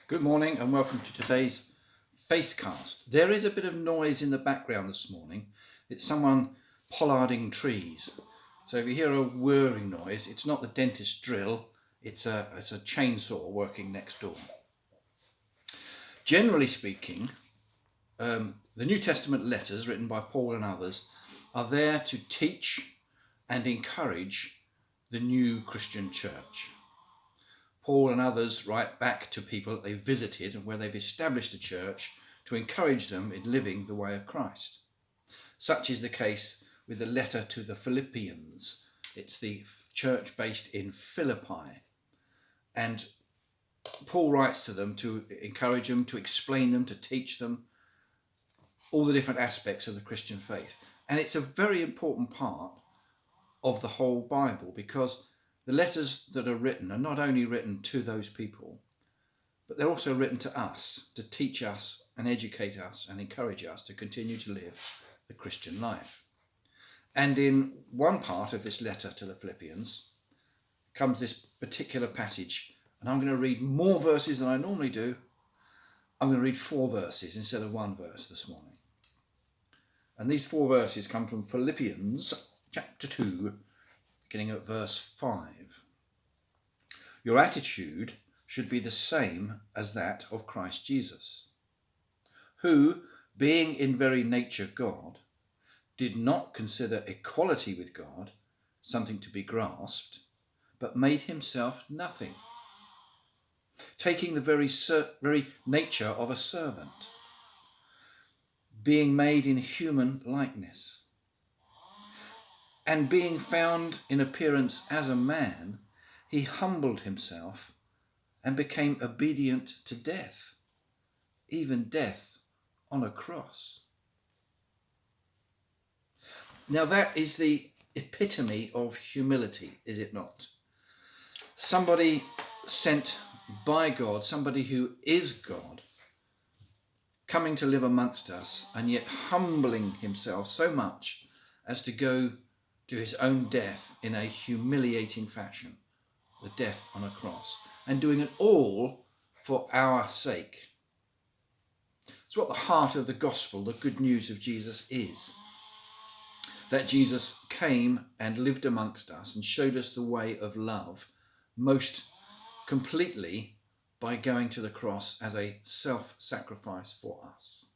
Good morning and welcome to today's Facecast. There is a bit of noise in the background this morning. It's someone pollarding trees. So if you hear a whirring noise, it's not the dentist drill, it's a chainsaw working next door. Generally speaking, the New Testament letters written by Paul and others are there to teach and encourage the new Christian church. Paul and others write back to people that they visited and where they've established a church to encourage them in living the way of Christ. Such is the case with the letter to the Phillipians. It's the church based in Philippi. And Paul writes to them to encourage them, to explain them, to teach them all the different aspects of the Christian faith. And it's a very important part of the whole Bible, because the letters that are written are not only written to those people, but they're also written to us, to teach us and educate us and encourage us to continue to live the Christian life. And in one part of this letter to the Philippians comes this particular passage, and I'm going to read more verses than I normally do. I'm going to read 4 verses instead of 1 verse this morning. And these 4 verses come from Philippians chapter 2, beginning at verse 5. Your attitude should be the same as that of Christ Jesus, who, being in very nature God, did not consider equality with God something to be grasped, but made himself nothing, taking the very nature of a servant, being made in human likeness, and being found in appearance as a man, he humbled himself and became obedient to death, even death on a cross. Now that is the epitome of humility, is it not? Somebody sent by God, somebody who is God, coming to live amongst us and yet humbling himself so much as to go to his own death in a humiliating fashion, the death on a cross, and doing it all for our sake. It's what the heart of the gospel, the good news of Jesus is. That Jesus came and lived amongst us and showed us the way of love most completely by going to the cross as a self-sacrifice for us.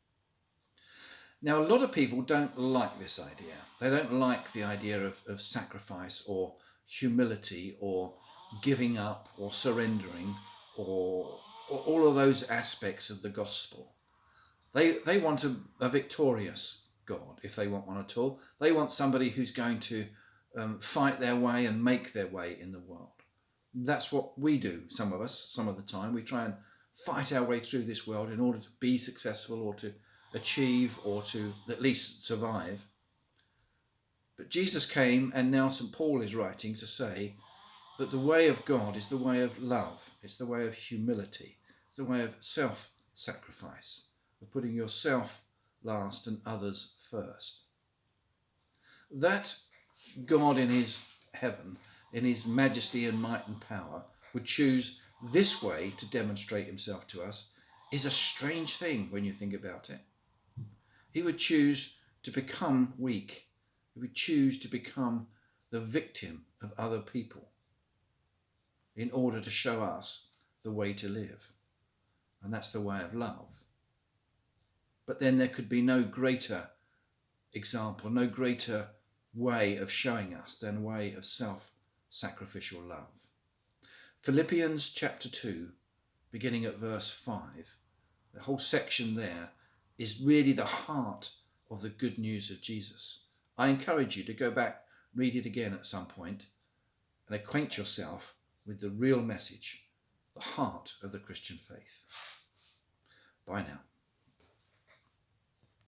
Now, a lot of people don't like this idea. They don't like the idea of sacrifice or humility or giving up or surrendering or all of those aspects of the gospel. They want a victorious God, if they want one at all. They want somebody who's going to fight their way and make their way in the world. That's what we do, some of us, some of the time. We try and fight our way through this world in order to be successful or to achieve or to at least survive. But Jesus came, and now St. Paul is writing to say that the way of God is the way of love. It's the way of humility. It's the way of self-sacrifice, of putting yourself last and others first. That God in his heaven, in his majesty and might and power, would choose this way to demonstrate himself to us is a strange thing when you think about it. He would choose to become weak. He would choose to become the victim of other people in order to show us the way to live. And that's the way of love. But then there could be no greater example, no greater way of showing us than a way of self-sacrificial love. Philippians chapter 2, beginning at verse 5, the whole section there is really the heart of the good news of Jesus. I encourage you to go back, read it again at some point, and acquaint yourself with the real message, the heart of the Christian faith. Bye now.